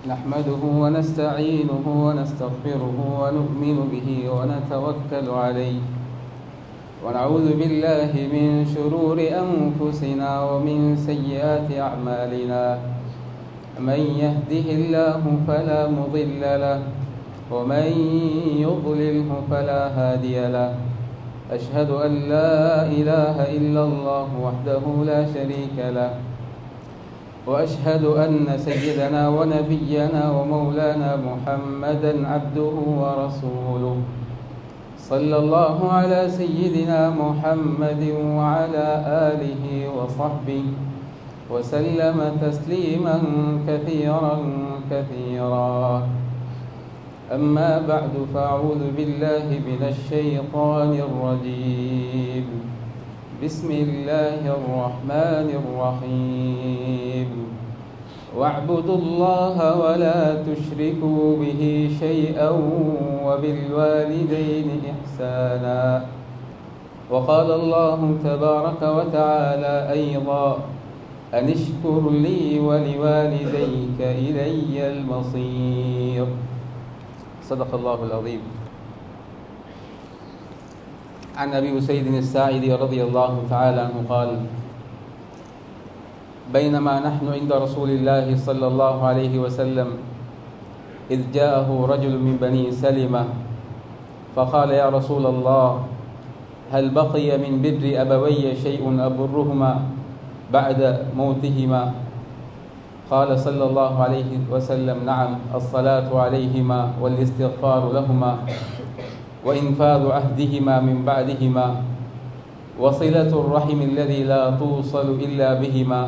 نحمده ونستعينه ونستغفره ونؤمن به ونتوكل عليه ونعوذ بالله من شرور أنفسنا ومن سيئات أعمالنا. من يهده الله فلا مضل له ومن يضلله فلا هادي له. أشهد أن لا إله إلا الله وحده لا شريك له، وأشهد أن سيدنا ونبينا ومولانا محمدا عبده ورسوله. صلى الله على سيدنا محمد وعلى آله وصحبه وسلم تسليما كثيرا كثيرا. أما بعد، فأعوذ بالله من الشيطان الرجيم. بسم الله الرحمن الرحيم. واعبدوا الله ولا تشركوا به شيئا وبالوالدين إحسانا. وقال الله تبارك وتعالى أيضا: أن اشكر لي ولوالديك إلي المصير. صدق الله العظيم. عن أبي أسيد الساعدي رضي الله تعالى عنه قال: بينما نحن عند رسول الله صلى الله عليه وسلم إذ جاءه رجل من بني سلمة فقال: يا رسول الله، هل بقي من بر أبوي شيء أبرهما بعد موتهما؟ قال صلى الله عليه وسلم: نعم، الصلاة عليهما والاستغفار لهما وإنفاذ عهدهما من بعدهما وصلة الرحم الذي لا توصل إلا بهما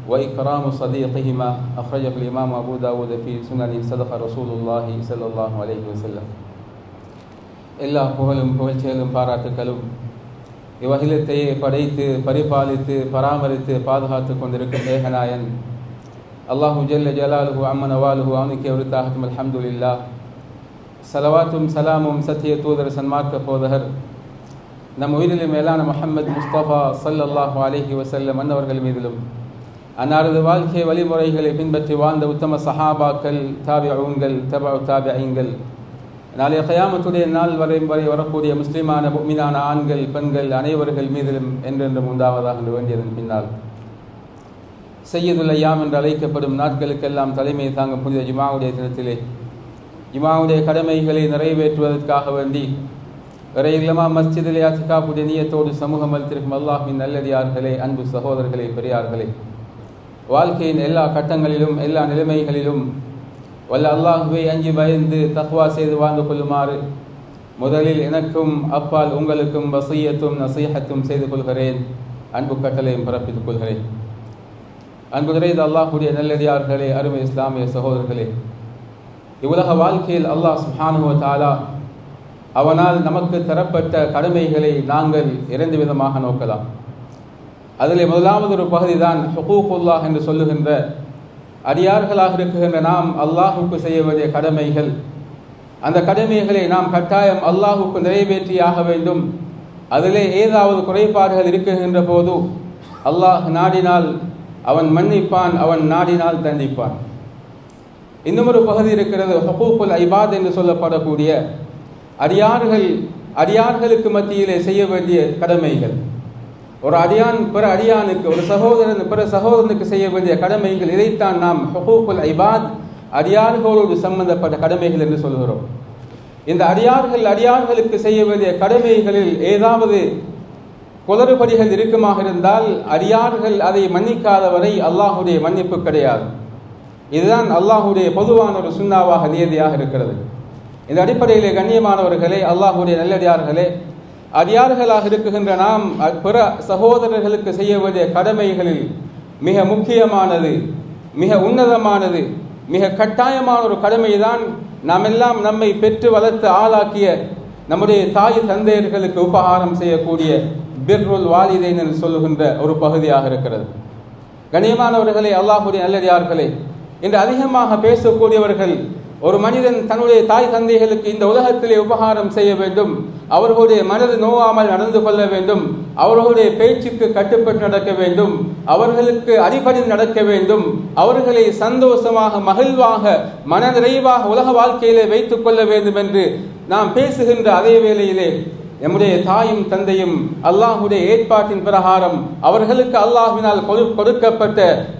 وإكرام صديقهما. أخرجه الإمام أبو داود في سننه. صدق رسول الله صلى الله عليه وسلم. எல்லா புகழும் புகழ்ச்சிகளும் பாராட்டுகளும் இவ்வகிலத்தையே படைத்து பரிபாலித்து பராமரித்து பாதுகாத்து கொண்டிருக்கும் ஏகநாயன் அல்லாஹு ஜல்ல ஜலாலுஹு அம்மன வாலுஹு அவனுக்கு உரித்தாகட்டும். அல்ஹம்துலில்லாஹ். சலவாத்தும் சலாமும் சத்திய தூதர் சன்மார்க்க போதகர் நம் உயிரிலும் மேலான முஹம்மது முஸ்தபா ஸல்லல்லாஹு அலைஹி வஸல்லம் அன்னவர்கள் மீதிலும், அன்னாரது வாழ்க்கை வழிமுறைகளை பின்பற்றி வாழ்ந்த உத்தம சஹாபாக்கள், தாபிஊன்கள், தபஉ தாபிஈன்கள், நாளைய கியாமத்துடைய நாள் வரை வரக்கூடிய முஸ்லிமான முஃமினான ஆண்கள் பெண்கள் அனைவர்கள் மீதிலும் என்றென்றும் உண்டாவதாக என்று வேண்டியதன் பின்னால், சய்யிதுல் அய்யாம் என்று அழைக்கப்படும் நாட்களுக்கெல்லாம் தலைமை தாங்கும் புனித ஜுமாவுடைய தினத்திலே ஜுமாவுடைய கடமைகளை நிறைவேற்றுவதற்காக வேண்டி இறையில்லமா மஸ்ஜிதிலே இஅ்திகாஃபுடைய நியத்தோடு சமூகம் அளித்திருக்கும் அல்லாஹ்வின் நல்லடியார்களே, அன்பு சகோதரர்களே, பெரியார்களே, வாழ்க்கையின் எல்லா கட்டங்களிலும் எல்லா நிலைமைகளிலும் வல்ல அல்லாஹ்வை அஞ்சி பயந்து தக்வா செய்து வாழ்ந்து கொள்ளுமாறு முதலில் எனக்கும் அப்பால் உங்களுக்கும் வஸியத்தும் நஸீஹத்தும் செய்து கொள்கிறேன். அன்பு கட்டளையும் பிறப்பித்துக் கொள்கிறேன். அன்பு நிறைந்த அல்லாஹ்வுடைய நல்லடியார்களே, அருமை இஸ்லாமிய சகோதரர்களே, இவ்வுலக வாழ்க்கையில் அல்லாஹ் சுப்ஹானஹு வ தஆலா அவனால் நமக்கு தரப்பட்ட கடமைகளை நாங்கள் இரண்டு விதமாக நோக்கலாம். அதில் முதலாவது ஒரு பகுதி தான் ஹுகூகுல்லாஹ் என்று சொல்லுகின்ற அடியார்களாக இருக்குகின்ற நாம் அல்லாஹுக்கு செய்ய வேண்டிய கடமைகள். அந்த கடமைகளை நாம் கட்டாயம் அல்லாஹுக்கு நிறைவேற்றியாக வேண்டும். அதிலே ஏதாவது குறைபாடுகள் இருக்குகின்ற போது அல்லாஹ் நாடினால் அவன் மன்னிப்பான், அவன் நாடினால் தண்டிப்பான். இன்னும் ஒரு பகுதி இருக்கிறது, ஹுகூகுல் இபாத் என்று சொல்லப்படக்கூடிய அடியார்களுக்கு மத்தியிலே செய்ய வேண்டிய கடமைகள். ஒரு அடியான் பிற அடியானுக்கு, ஒரு சகோதரன் பிற சகோதரனுக்கு செய்ய வேண்டிய கடமைகள். இதைத்தான் நாம் ஹுகூகுல் இபாத், அடியார்களோடு சம்பந்தப்பட்ட கடமைகள் என்று சொல்கிறோம். இந்த அடியார்களுக்கு செய்ய வேண்டிய கடமைகளில் ஏதாவது குளறுபடிகள் இருக்குமாக இருந்தால் அடியார்கள் அதை மன்னிக்காதவரை அல்லாஹுடைய மன்னிப்பு கிடையாது. இதுதான் அல்லாஹுடைய பொதுவான ஒரு சுன்னாவாக நியதியாக இருக்கிறது. இந்த அடிப்படையிலே கண்ணியமானவர்களே, அல்லாஹுடைய நல்லடியார்களே, அடியார்களாக இருக்குகின்ற நாம் பிற சகோதரர்களுக்கு செய்ய வேண்டிய கடமைகளில் மிக முக்கியமானது, மிக உன்னதமானது, மிக கட்டாயமான ஒரு கடமைதான் நாம் எல்லாம் நம்மை பெற்று வளர்த்து ஆளாக்கிய நம்முடைய தாய் தந்தையர்களுக்கு உபகாரம் செய்யக்கூடிய பிர்ருல் வாலிதைன் என்று சொல்லுகின்ற ஒரு பகுதியாக இருக்கிறது. கண்ணியமானவர்களே, அல்லாஹுடைய நல்லடியார்களே, இன்று அதிகமாக பேசக்கூடியவர்கள் ஒரு மனிதன் தன்னுடைய தாய் தந்தைகளுக்கு இந்த உலகத்திலே உபகாரம் செய்ய வேண்டும், அவர்களுடைய மனது நோவாமல் நடந்து கொள்ள வேண்டும், அவர்களுடைய பேச்சுக்கு கட்டுப்பட்டு நடக்க வேண்டும், அவர்களுக்கு அடிபணிந்து நடக்க வேண்டும், அவர்களை சந்தோஷமாக மகிழ்வாக மன நிறைவாக உலக வாழ்க்கையிலே வைத்துக் கொள்ள வேண்டும் என்று நாம் பேசுகின்ற அதே வேளையிலே நம்முடைய தாயும் தந்தையும் அல்லாஹுடைய ஏற்பாட்டின் பிரகாரம் அவர்களுக்கு அல்லாஹ்வினால் கொடுக்கப்பட்ட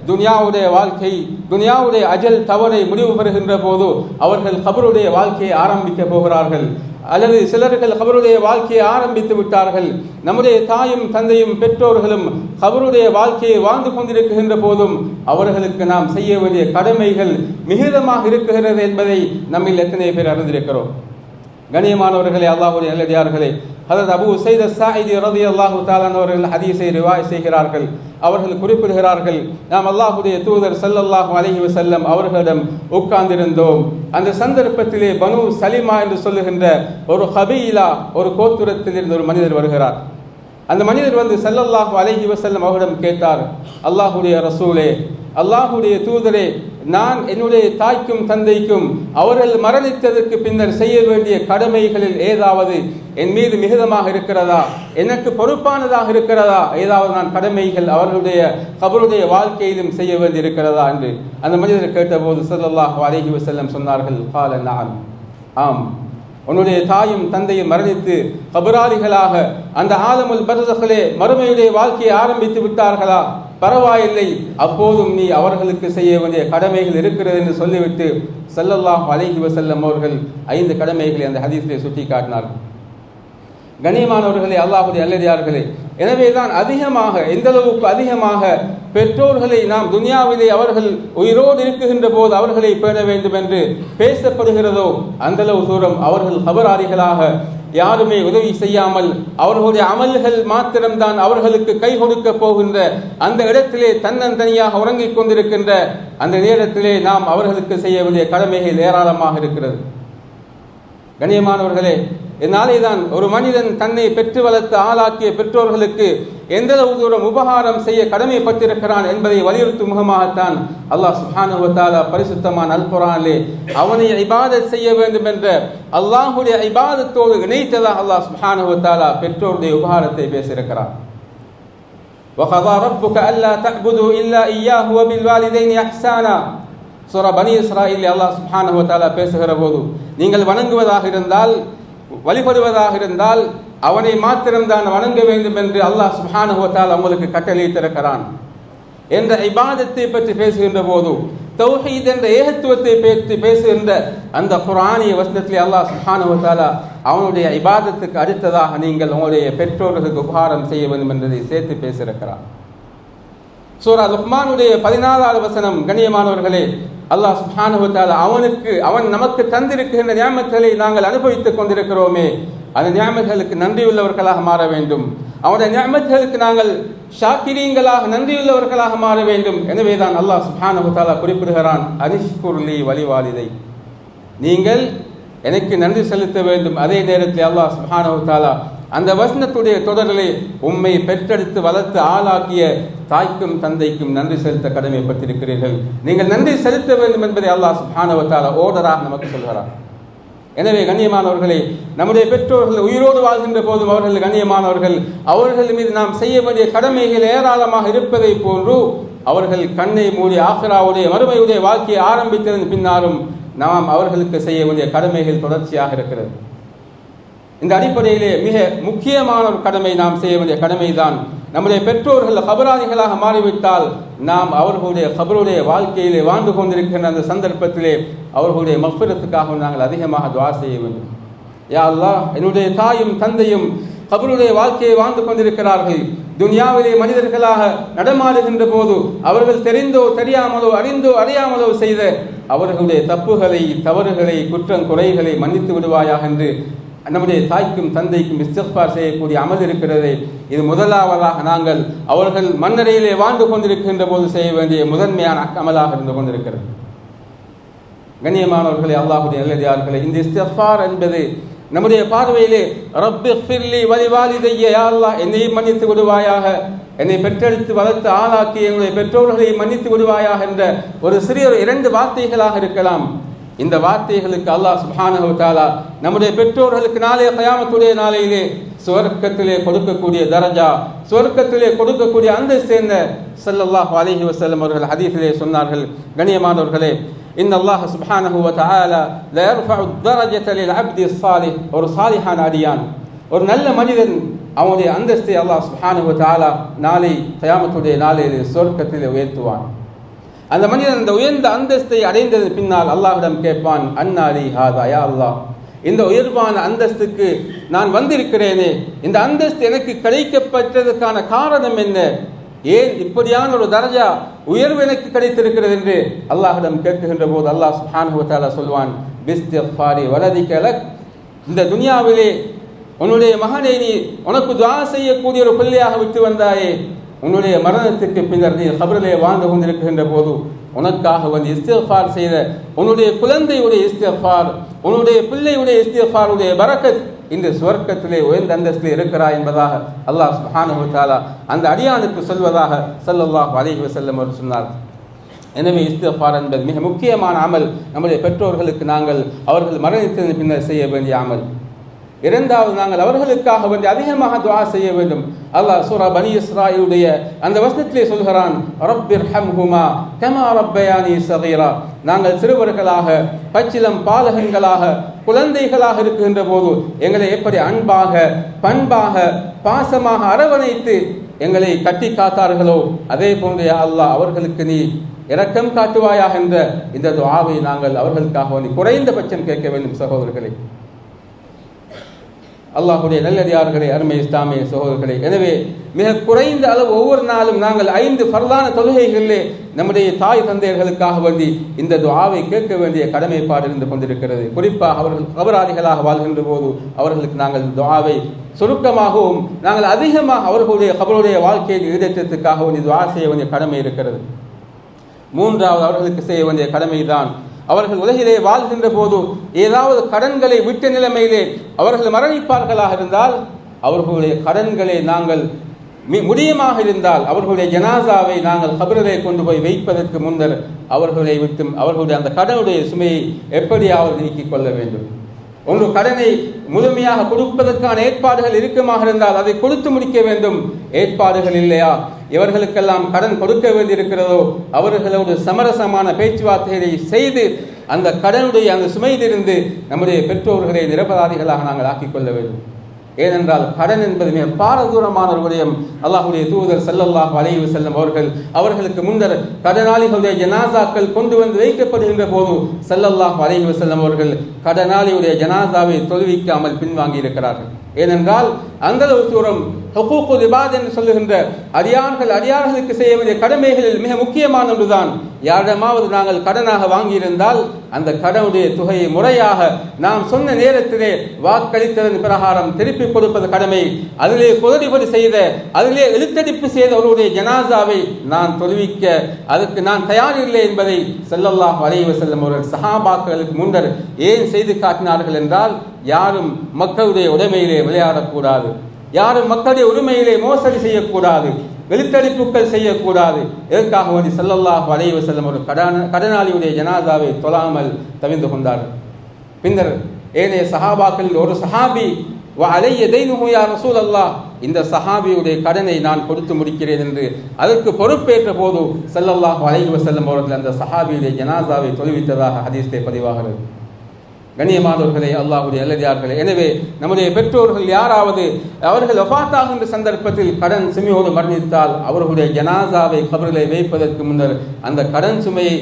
துனியாவுடைய வாழ்க்கை, துனியாவுடைய அஜல் தவறை முடிவு பெறுகின்ற போது அவர்கள் கபருடைய வாழ்க்கையை ஆரம்பிக்க போகிறார்கள். அல்லது சிலர்கள் கபருடைய வாழ்க்கையை ஆரம்பித்து விட்டார்கள். நம்முடைய தாயும் தந்தையும் பெற்றோர்களும் கபருடைய வாழ்க்கையை வாழ்ந்து கொண்டிருக்கின்ற போதும் அவர்களுக்கு நாம் செய்ய வேண்டிய கடமைகள் மிகுதமாக இருக்கிறது என்பதை நம்மில் எத்தனை பேர் அறிந்திருக்கிறோம்? கண்ணியமானவர்களே, அல்லாஹ்வுடைய நல்லடியார்களே, ஹதரத் அபூ உஸைத் அஸ்ஸாஇதி ரலியல்லாஹு தஆலா அவர்கள் ஹதீஸை ரிவாயத் செய்கிறார்கள். அவர்கள் குறிப்பிடுகிறார்கள், நாம் அல்லாஹ்வுடைய தூதர் ஸல்லல்லாஹு அலைஹி வஸல்லம் அவர்களிடம் உட்கார்ந்திருந்தோம். அந்த சந்தர்ப்பத்திலே பனு சலிமா என்று சொல்லுகின்ற ஒரு கபீலா, ஒரு கோத்திரத்தில் இருந்து ஒரு மனிதர் வருகிறார். அந்த மனிதர் வந்து ஸல்லல்லாஹு அலைஹி வஸல்லம் அவரிடம் கேட்டார், அல்லாஹ்வுடைய ரசூலே, அல்லாஹ்வுடைய தூதரே, நான் என்னுடைய தாய்க்கும் தந்தைக்கும் அவர்கள் மரணித்ததற்கு பின்னர் செய்ய வேண்டிய கடமைகளில் ஏதாவது என் மீது மிகுதமாக இருக்கிறதா, எனக்கு பொறுப்பானதாக இருக்கிறதா, ஏதாவது நான் கடமைகள் அவர்களுடைய கபருடைய வாழ்க்கையிலும் செய்ய வேண்டி இருக்கிறதா என்று அந்த மனிதர் கேட்டபோது ஸல்லல்லாஹு அலைஹி வஸல்லம் சொன்னார்கள், கால நஅம், ஆம், உன்னுடைய தாயும் தந்தையும் மரணித்து கபராளிகளாக அந்த ஆலமுல் பர்ஸகிலே மறுமையுடைய வாழ்க்கையை ஆரம்பித்து விட்டார்களா, பரவாயில்லை, அப்போதும் நீ அவர்களுக்கு செய்ய வேண்டிய கடமைகள் இருக்கிறது என்று சொல்லிவிட்டு ஸல்லல்லாஹு அலைஹி வஸல்லம் அவர்கள் 5 கடமைகளை அந்த ஹதீஸிலே சுட்டி காட்டினார்கள். கண்ணியமானவர்களே, அல்லாஹ்வுடைய நல்லடியார்களே, எனவேதான் அதிகமாக, எந்த அளவுக்கு அதிகமாக பெற்றோர்களை நாம் துனியாவிலே அவர்கள் உயிரோடு இருக்குகின்ற போது அவர்களை பேண வேண்டும் என்று பேசப்படுகிறதோ அந்த அளவு தூரம் அவர்கள் கபராளிகளாக யாருமே உதவி செய்யாமல் அவர்களுடைய அமல்கள் மாத்திரம்தான் அவர்களுக்கு கை கொடுக்க போகின்ற அந்த இடத்திலே தன்னந்தனியாக உறங்கிக் கொண்டிருக்கின்ற அந்த நேரத்திலே நாம் அவர்களுக்கு செய்ய வேண்டிய கடமைகள் ஏராளமாக இருக்கிறது. கண்ணியமானவர்களே, என்னாலே தான் ஒரு மனிதன் தன்னை பெற்று வளர்த்து ஆளாக்கிய பெற்றோர்களுக்கு எந்த தூரம் உபகாரம் செய்ய கடமைப்பட்டிருக்கிறான் என்பதை வலியுறுத்தும் முகமாகத்தான் அல்லாஹ் சுப்ஹானஹு வ தஆலா பரிசுத்தமான அல் குர்ஆனிலே அவனை இபாதத் செய்ய வேண்டும் என்ற அல்லாஹ்வுடைய இபாதத்தோடு இணைத்ததாக அல்லாஹ் சுப்ஹானஹு வ தஆலா பெற்றோருடைய உபகாரத்தை பேசியிருக்கிறார். وَقَضَى رَبُّكَ أَلَّا تَعْبُدُوا إِلَّا إِيَّاهُ وَبِالْوَالِدَيْنِ إِحْسَانًا சூரா பனி இஸ்ராயீல் அல்லாஹ் சுப்ஹானஹு வ தஆலா பேசுகிற போது, நீங்கள் வணங்குவதாக இருந்தால், வழிபடுவதாக இருந்தால் அவனை மாத்திரம்தான் வணங்க வேண்டும் என்று அல்லாஹ் சுப்ஹானஹு வ தஆலா உங்களுக்கு கட்டளையிட்டிருக்கிறான் என்ற இபாதத்தை பற்றி பேசுகின்ற போது, தௌஹீத் என்ற ஏகத்துவத்தை பற்றி பேசுகின்ற அந்த குர்ஆனிய வசனத்திலே அல்லாஹ் சுப்ஹானஹு வ தஆலா அவனுடைய இபாதத்துக்கு அடுத்ததாக நீங்கள் உங்களுடைய பெற்றோர்களுக்கு உபகாரம் செய்ய வேண்டும் என்பதை சேர்த்து பேசியிருக்கிறார். சூரா லுக்மானுடைய 14வது வசனம், கண்ணியமானவர்களே, அல்லாஹ் சுப்ஹானஹு வ தஆலா அவன் நமக்கு தந்திருக்கின்ற நியாமத்துகளை நாங்கள் அனுபவித்துக் கொண்டிருக்கிறோமே, அந்த நியாமத்துகளுக்கு நன்றியுள்ளவர்களாக மாற வேண்டும், அவனுடைய நியாமத்துகளுக்கு நாங்கள் ஷாக்கிரீங்களாக நன்றியுள்ளவர்களாக மாற வேண்டும். எனவேதான் அல்லாஹ் சுப்ஹானஹு வ தஆலா குறிப்பிடுகிறான், அனிஷ்குர்லி வலிவாலிதை, நீங்கள் எனக்கு நன்றி செலுத்த வேண்டும். அதே நேரத்தில் அல்லாஹ் சுப்ஹானஹு வ தஆலா அந்த வசனத்துடைய தொடரிலே உம்மை பெற்றெடுத்து வளர்த்து ஆளாக்கிய தாய்க்கும் தந்தைக்கும் நன்றி செலுத்த கடமைப்பட்டிருக்கிறீர்கள், நீங்கள் நன்றி செலுத்த வேண்டும் என்பதை அல்லாஹ் சுப்ஹானஹு வ தஆலா ஓர்டராக நமக்கு சொல்கிறார். எனவே கண்ணியமானவர்களே, நம்முடைய பெற்றோர்கள் உயிரோடு வாழ்கின்ற போதும் அவர்கள் கண்ணியமானவர்கள், அவர்கள் மீது நாம் செய்ய வேண்டிய கடமைகள் ஏராளமாக இருப்பதை போன்று அவர்கள் கண்ணை மூடி ஆখিরাவுடைய மறுமையுடைய வாழ்க்கையை ஆரம்பித்ததன் பின்னாலும் நாம் அவர்களுக்கு செய்ய வேண்டிய கடமைகள் தொடர்ச்சியாக இருக்கிறது. இந்த அடிப்படையிலே மிக முக்கியமான ஒரு கடமை, நாம் செய்ய வேண்டிய கடமை தான், நம்முடைய பெற்றோர்கள் கபராளிகளாக மாறிவிட்டால் நாம் அவர்களுடைய கபருடைய வாழ்க்கையிலே வாழ்ந்து கொண்டிருக்கின்ற அந்த சந்தர்ப்பத்திலே அவர்களுடைய மக்ஃபிரத்துக்காக நாங்கள் அதிகமாக துஆ செய்ய வேண்டும். யா அல்லாஹ், என்னுடைய தாயும் தந்தையும் கபருடைய வாழ்க்கையை வாழ்ந்து கொண்டிருக்கிறார்கள், துனியாவிலே மனிதர்களாக நடமாடுகின்ற போது அவர்கள் தெரிந்தோ தெரியாமலோ அறிந்தோ அறியாமலோ செய்த அவர்களுடைய தப்புகளை தவறுகளை குற்றம் குறைகளை மன்னித்து விடுவாயாக என்று நம்முடைய தாய்க்கும் தந்தைக்கும் இஸ்திக்ஃபார் செய்யக்கூடிய அமல் இருக்கிறது. இது முதலாவதாக நாங்கள் அவர்கள் மண்ணறையிலே வாழ்ந்து கொண்டிருக்கின்ற போது செய்ய வேண்டிய முதன்மையான அமலாக இருந்து கொண்டிருக்கிறது. கண்ணியமானவர்களே, அல்லாஹ்வுடைய நல்லடியார்களே, இந்த இஸ்திக்ஃபார் என்பது நம்முடைய பார்வையிலே ரப்பிஃபிர்லி வலிவாலிதைய, யா அல்லாஹ் என்னை மன்னித்து விடுவாயாக, என்னை பெற்றெடுத்து வளர்த்து ஆளாக்கி என்னுடைய பெற்றோர்களை மன்னித்து விடுவாயாக என்ற ஒரு சிறிய 2 வார்த்தைகளாக இருக்கலாம். இந்த வார்த்தைகளுக்கு அல்லாஹ் சுப்ஹானஹு வ தஆலா நம்முடைய பெற்றோர்களுக்கு நாளைய கியாமத்துடைய நாளையிலே சுவர்க்கத்திலே கொடுக்கக்கூடிய தரஜா, சுவர்க்கத்திலே கொடுக்கக்கூடிய அந்தஸ்து என்ன ஸல்லல்லாஹு அலைஹி வஸல்லம் அவர்கள் ஹதீஸிலே சொன்னார்கள். கண்ணியமானவர்களே, இன்னல்லாஹ் சுப்ஹானஹு வ தஆலா லா யர்ஃபஉ தரஜத லில் அப்தி ஸாலிஹ், ஒரு சாலிஹான அடியான், ஒரு நல்ல மனிதன், அவனுடைய அந்தஸ்தை அல்லாஹ் சுப்ஹானஹு வ தஆலா நாளை கியாமத்துடைய நாளையிலே சுவர்க்கத்திலே உயர்த்துவான். அந்த மனிதன் அந்த உயர்ந்த அந்தஸ்தை அடைந்தது பின்னால் அல்லாஹ்விடம் கேட்பான், அன்னாலி ஹாதா, யா அல்லாஹ், இந்த உயர்வான அந்தஸ்துக்கு நான் வந்திருக்கிறேனே, இந்த அந்தஸ்து எனக்கு கிடைக்கப்பட்டதற்கான காரணம் என்ன, ஏன் இப்படியான ஒரு தரஜா உயர்வு எனக்கு கிடைத்திருக்கிறது என்று அல்லாஹ்விடம் கேட்கின்ற போது அல்லாஹ் சுப்ஹானஹு வ தஆலா சொல்வான், பிஸ்திக்ஃபாரி வலதிக லக், இந்த துனியாவிலே உன்னுடைய மகனை நீ உனக்கு துஆ செய்யக்கூடிய ஒரு பிள்ளையாக விட்டு வந்தாயே, உன்னுடைய மரணத்திற்கு பின்னர் நீ கபரிலே வாழ்ந்து கொண்டிருக்கின்ற போது உனக்காக வந்து இஸ்திக்ஃபார் செய்த உன்னுடைய குழந்தையுடைய இஸ்திக்ஃபார், உன்னுடைய பிள்ளையுடைய இஸ்திக்ஃபாருடைய பரக்கத் இந்த சுவர்க்கத்திலே உயர்ந்த அந்தஸ்திலே இருக்கிறாய் என்பதாக அல்லாஹ் சுப்ஹானஹு வ தஆலா அந்த அடியானுக்கு சொல்வதாக ஸல்லல்லாஹு அலைஹி வஸல்லம் அவர் சொன்னார். எனவே இஸ்திக்ஃபார் என்பது மிக முக்கியமான அமல். நம்முடைய பெற்றோர்களுக்கு நாங்கள் அவர்கள் மரணித்ததன் பின்னர் செய்ய வேண்டிய அமல். இரண்டாவது, நாங்கள் அவர்களுக்காக வேண்டி அதிகமாக துஆ செய்ய வேண்டும். அல்லாஹ் சூரா பனி இஸ்ராயீலுடைய அந்த வசனத்திலே சொல்கிறான், ரப்பிர்ஹம்ஹுமா கமா ரப்பயானி ஸகீரா, நாங்கள் சிறுவர்களாக பச்சிலம் பாலகங்களாக குழந்தைகளாக இருக்கின்ற போது எங்களை எப்படி அன்பாக பண்பாக பாசமாக அரவணைத்து எங்களை கட்டி காத்தார்களோ அதே போன்ற அல்லாஹ் அவர்களுக்கு நீ இரக்கம் காட்டுவாயாக என்ற இந்த துஆவை நாங்கள் அவர்களுக்காக வேண்டி குறைந்தபட்சம் கேட்க வேண்டும். சகோதரர்களே, அல்லாஹ்வுடைய நல்லடியார்களே, அருமை இஸ்லாமிய சகோதரர்களே, எனவே மிக குறைந்த அளவு ஒவ்வொரு நாளும் நாங்கள் 5 ஃபர்லான தொழுகைகளிலே நம்முடைய தாய் தந்தையர்களுக்காக வேண்டி இந்த துஆவை கேட்க வேண்டிய கடமைப்பாடு இருந்து கொண்டிருக்கிறது. குறிப்பாக அவர்கள் கபராளிகளாக வாழ்கின்ற போது அவர்களுக்கு நாங்கள் துஆவை சுருக்கமாகவும் நாங்கள் அதிகமாக அவர்களுடைய கபருடைய வாழ்க்கையை ஈடேற்றத்துக்காக வேண்டி துஆ செய்ய வேண்டிய கடமை இருக்கிறது. மூன்றாவது, அவர்களுக்கு செய்ய வேண்டிய கடமை தான், அவர்கள் உலகிலே வாழ்கின்ற போது ஏதாவது கடன்களை விட்ட நிலைமையிலே அவர்கள் மரணிப்பார்களாக இருந்தால் அவர்களுடைய கடன்களை நாங்கள் முடியுமாக இருந்தால் அவர்களுடைய ஜனாசாவை நாங்கள் கபரிலே கொண்டு போய் வைப்பதற்கு முன்னர் அவர்களை விட்டு அவர்களுடைய அந்த கடனுடைய சுமையை எப்படியாவது நீக்கிக் கொள்ள வேண்டும். ஒன்று கடனை முழுமையாக கொடுப்பதற்கான ஏற்பாடுகள் இருக்குமாக இருந்தால் அதை கொடுத்து முடிக்க வேண்டும். ஏற்பாடுகள் இல்லையா, இவர்களுக்கெல்லாம் கடன் கொடுக்க வேண்டியிருக்கிறதோ அவர்களோடு சமரசமான பேச்சுவார்த்தைகளை செய்து அந்த கடனுடைய அந்த சுமையிலிருந்து நம்முடைய பெற்றோர்களை நிரபராதிகளாக நாங்கள் ஆக்கிக் கொள்ள வேண்டும். ஏனென்றால் கடன் என்பது மிக பாரதூரமான ஒரு விடயம். அல்லாஹ்வுடைய தூதர் ஸல்லல்லாஹு அலைஹி வஸல்லம் அவர்களுக்கு முன்னர் கடனாளிகளுடைய ஜனாசாக்கள் கொண்டு வந்து வைக்கப்படுகின்ற போது ஸல்லல்லாஹு அலைஹி வஸல்லம் அவர்கள் கடனாளியுடைய ஜனாசாவை தொழுவிக்காமல் பின்வாங்கி இருக்கிறார்கள். ஏனென்றால் அந்த அளவு தூரம் ஹுகூகுல் இபாத் என்று சொல்லுகின்ற அடியார்களுக்கு செய்ய வேண்டிய கடமைகளில் மிக முக்கியமான ஒன்றுதான். யாரிடமாவது நாங்கள் கடனாக வாங்கியிருந்தால் அந்த கடனுடைய தொகையை முறையாக நாம் சொன்ன நேரத்திலே வாக்களித்ததன் பிரகாரம் திருப்பி கொடுப்பது கடமை. அதிலே குதறிபடி செய்த அதிலே எழுத்தடிப்பு செய்த ஒருவருடைய ஜனாசாவை நான் தொழுவிக்க அதற்கு நான் தயாரில்லை என்பதை ஸல்லல்லாஹு அலைஹி வஸல்லம் அவர்கள் சஹாபாக்களுக்கு முன்னர் ஏன் செய்து காட்டினார்கள் என்றால், யாரும் மக்களுடைய உடைமையிலே விளையாடக்கூடாது, யாரும் மக்களுடைய உரிமையிலே மோசடி செய்யக்கூடாது, எழுத்தடிப்புகள் செய்யக்கூடாது. எதற்காக வேண்டி ஸல்லல்லாஹு அலைஹி வஸல்லம் ஒரு கடனாளியுடைய ஜனாசாவை தொழாமல் தவிர்த்து கொண்டார்கள். பின்னர் ஏனைய சஹாபாக்களில் ஒரு சஹாபி வஅலைய தைனுஹு யா ரசூலல்லாஹ், இந்த சஹாபியுடைய கடனை நான் கொடுத்து முடிக்கிறேன் என்று அதற்கு பொறுப்பேற்ற போது ஸல்லல்லாஹு அலைஹி வஸல்லம் அவர்கள் அந்த சஹாபியுடைய ஜனாசாவை தொழுவித்ததாக ஹதீஸிலே பதிவாகிறது. கண்ணியமானவர்களே, அல்லாஹ்வுடைய நல்லடியார்களே, எனவே நம்முடைய பெற்றோர்கள் யாராவது அவர்கள் வஃபாத்தாகின்ற சந்தர்ப்பத்தில் கடன் சுமையோடு மரணித்தால் அவர்களுடைய ஜனாசாவை கபரிலே வைப்பதற்கு முன்னர் அந்த கடன் சுமையை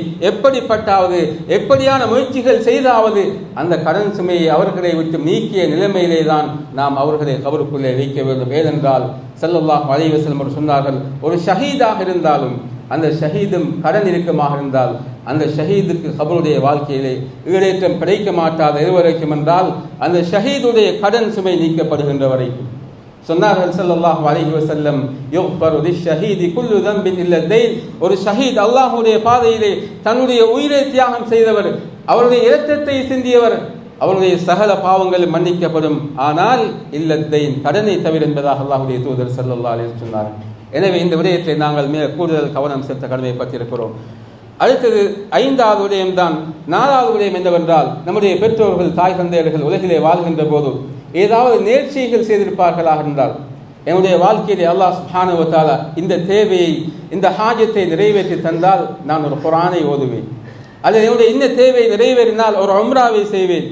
எப்படியான முயற்சிகள் செய்தாவது அந்த கடன் சுமையை அவர்களை விட்டு நீக்கிய நிலைமையிலே தான் நாம் அவர்களை கபருக்குள்ளே வைக்க வேண்டும். ஏனென்றால் ஸல்லல்லாஹு அலைஹி வஸல்லம் சொன்னார்கள், ஒரு ஷஹீதாக இருந்தாலும் அந்த ஷஹீதும் கடன் இறுக்கமாக இருந்தால் அந்த ஷஹீதுக்கு கபருடைய வாழ்க்கையிலே ஈடேற்றம் கிடைக்க மாட்டாத இதுவரைக்கும் என்றால் அந்த ஷஹீதுடைய கடன் சுமை நீக்கப்படுகின்ற வரைக்கும். சொன்னார்கள் ஸல்லல்லாஹு அலைஹி வஸல்லம், யுக்ஃபரு லிஷ்ஷஹீதி குல்லு தம்பின் இல்ல தைன், ஒரு ஷஹீத் அல்லாஹ்வுடைய பாதையிலே தன்னுடைய உயிரை தியாகம் செய்தவர், அவருடைய இரத்தத்தை சிந்தியவர், அவருடைய சகல பாவங்கள் மன்னிக்கப்படும், ஆனால் இல்லத்தைன் கடனை தவிர என்பதாக அல்லாஹ்வுடைய தூதர் ஸல்லல்லாஹு அலைஹி வஸல்லம் சொன்னார். எனவே இந்த விடயத்தை நாங்கள் மிக கூடுதல் கவனம் செலுத்த கடமைப்பட்டிருக்கிறோம். அடுத்தது 5வது விடயம்தான். 4வது விடயம் என்னவென்றால், நம்முடைய பெற்றோர்கள், தாய் தந்தையர்கள் உலகிலே வாழ்கின்ற போது ஏதாவது நேர்ச்சிகள் செய்திருப்பார்களாக இருந்தால், என்னுடைய வாழ்க்கையிலே அல்லாஹ் சுப்ஹானஹு வ தஆலா இந்த தேவையை, இந்த ஹாஜத்தை நிறைவேற்றி தந்தால் நான் ஒரு குர்ஆனை ஓதுவேன், அல்லது என்னுடைய இந்த தேவை நிறைவேறினால் ஒரு உம்ராவை செய்வேன்,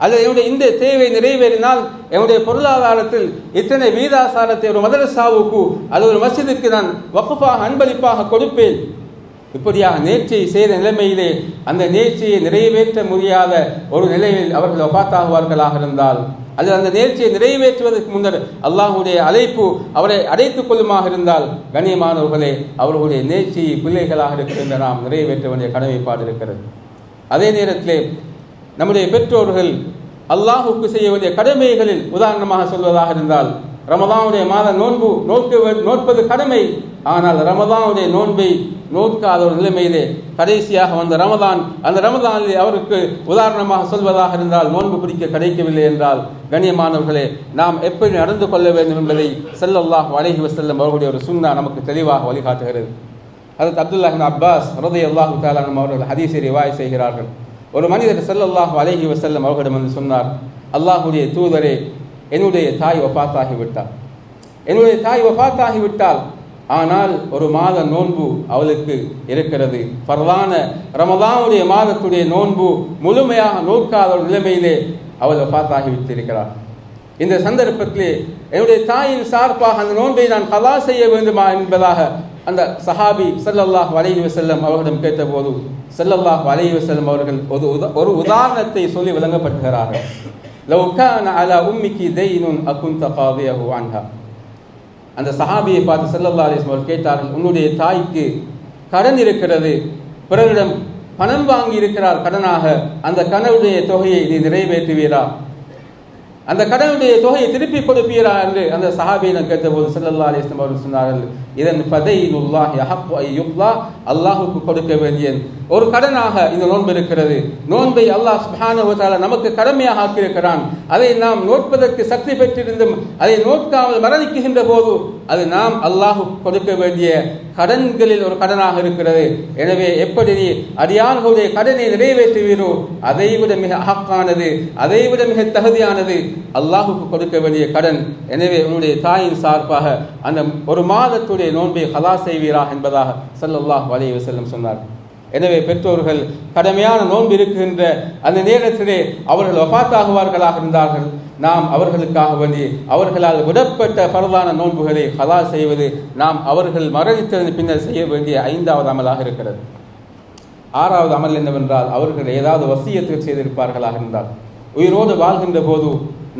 அல்லது என்னுடைய இந்த தேவை நிறைவேறினால் என்னுடைய பொருளாதாரத்தில் இத்தனை வீதாசாரத்தை ஒரு மதரசாவுக்கு அல்லது ஒரு மஸ்ஜிதுக்கு நான் வக்ஃபாக அன்பளிப்பாக கொடுப்பேன். இப்படியாக நேர்ச்சியை செய்த நிலைமையிலே அந்த நேர்ச்சியை நிறைவேற்ற முடியாத ஒரு நிலையில் அவர்கள் வஃபாத்தாகுவார்களாக இருந்தால், அல்லது அந்த நேர்ச்சியை நிறைவேற்றுவதற்கு முன்னர் அல்லாஹுடைய அழைப்பு அவரை அடைத்துக் கொள்ளுமாக இருந்தால், கண்ணியமானவர்களே, அவர்களுடைய நேர்ச்சியை பிள்ளைகளாக இருக்கின்ற நாம் நிறைவேற்ற வேண்டிய கடமைப்பாடு இருக்கிறது. அதே நேரத்திலே நம்முடைய பெற்றோர்கள் அல்லாஹுக்கு செய்ய வேண்டிய கடமைகளில் உதாரணமாக சொல்வதாக இருந்தால், ரமதானுடைய மாத நோன்பு நோட்பது கடமை. ஆனால் ரமதானுடைய நோன்பை நோட்காத ஒரு நிலைமையிலே கடைசியாக வந்த ரமதான், அந்த ரமதானிலே அவருக்கு உதாரணமாக சொல்வதாக இருந்தால் நோன்பு பிடிக்க கிடைக்கவில்லை என்றால், கண்ணியமானவர்களே, நாம் எப்படி நடந்து கொள்ள வேண்டும் என்பதை ஸல்லல்லாஹு அலைஹி வஸல்லம் அவர்களுடைய ஒரு சுன்னா நமக்கு தெளிவாக வழிகாட்டுகிறது. ஹஜ்ரத் அப்துல்லாஹ் இப்னு அப்பாஸ் ரலியல்லாஹு தஆலா அன்ஹு அவர்கள் ஹதீஸை ரிவாயத் செய்கிறார்கள். ஒரு மனிதர் ஸல்லல்லாஹு அலைஹி வஸல்லம் அவர்களிடம் வந்து சொன்னார், அல்லாஹ்வுடைய தூதரே, என்னுடைய தாய் வஃபாத்தாகிவிட்டார், என்னுடைய தாய் வஃபாத்தாகிவிட்டால், ஆனால் ஒரு மாத நோன்பு அவளுக்கு இருக்கிறது. ஃபர்லான ரமதானுடைய மாதத்துடைய நோன்பு முழுமையாக நோக்காத ஒரு நிலைமையிலே அவள் வஃபாத்தாகிவிட்டிருக்கிறார். இந்த சந்தர்ப்பத்திலே என்னுடைய தாயின் சார்பாக அந்த நோன்பை நான் கலா செய்ய வேண்டுமா என்பதாக அந்த சஹாபி ஸல்லல்லாஹு அலைஹி வஸல்லம் அவர்களிடம் கேட்டபோது ஸல்லல்லாஹு அலைஹி வஸல்லம் அவர்கள் ஒரு உதாரணத்தை சொல்லி விளங்கப்படுகிறார்கள். லவ் கான அலா உம்மிகி தைனுன் அகுன்த காதியஹு அன்ஹா. அந்த சஹாபியை பார்த்து ஸல்லல்லாஹு அலைஹி வஸல்லம் கேட்டார்கள், உன்னுடைய தாய்க்கு கடன் இருக்கிறது, பிறரிடம் பணம் வாங்கி இருக்கிறார் கடனாக, அந்த கடனுடைய தொகையை நீ நிறைவேற்றுவீரா, அந்த கடனுடைய தொகையை திருப்பி கொடுப்பீரா என்று அந்த சஹாபியிடம் கேட்டபோது ஸல்லல்லாஹு அலைஹி வஸல்லம் அவர்கள் சொன்னார்கள், இதன் ஃபதைனுல்லாஹி அஹப்பு ஐ யுக்லா, அல்லாஹ்வுக்கு கொடுக்க வேண்டிய ஒரு கடனாக இந்த நோன்பு இருக்கிறது. நோன்பை அல்லாஹ் சுப்ஹானஹு வ தஆலா நமக்கு கடமையாக ஆக்கியிருக்கிறான். அதை நாம் நோட்பதற்கு சக்தி பெற்றிருந்தும் அதை நோட்காமல் மரணிக்கின்ற போது அது நாம் அல்லாஹ்வுக்கு கொடுக்க வேண்டிய கடன்களில் ஒரு கடனாக இருக்கிறது. எனவே எப்படி நீ அடியார்களுடைய கடனை நிறைவேற்றுவீரோ அதைவிட மிக அஹக்கானது, அதைவிட மிக தகுதியானது அல்லாஹ்வுக்கு கொடுக்க வேண்டிய கடன். எனவே உன்னுடைய தாயின் சார்பாக அந்த ஒரு மாதத்துடைய நோன்பை கலா செய்வீராக என்பதாக ஸல்லல்லாஹு அலைஹி வஸல்லம் சொன்னார். எனவே பெற்றோர்கள் கடமையான நோன்பு இருக்கின்ற அந்த நேரத்திலே அவர்கள் வஃபாத்தாகுவார்களாக இருந்தார்கள், நாம் அவர்களுக்காக வேண்டி அவர்களால் விடப்பட்ட ஃபர்லான நோன்புகளை கலா செய்வது நாம் அவர்கள் மரணித்ததன் பின்னர் செய்ய வேண்டிய 5வது அமலாக இருக்கிறது. 6வது அமல் என்னவென்றால், அவர்கள் ஏதாவது வசியத்து செய்திருப்பார்களாக இருந்தால், உயிரோடு வாழ்கின்ற போது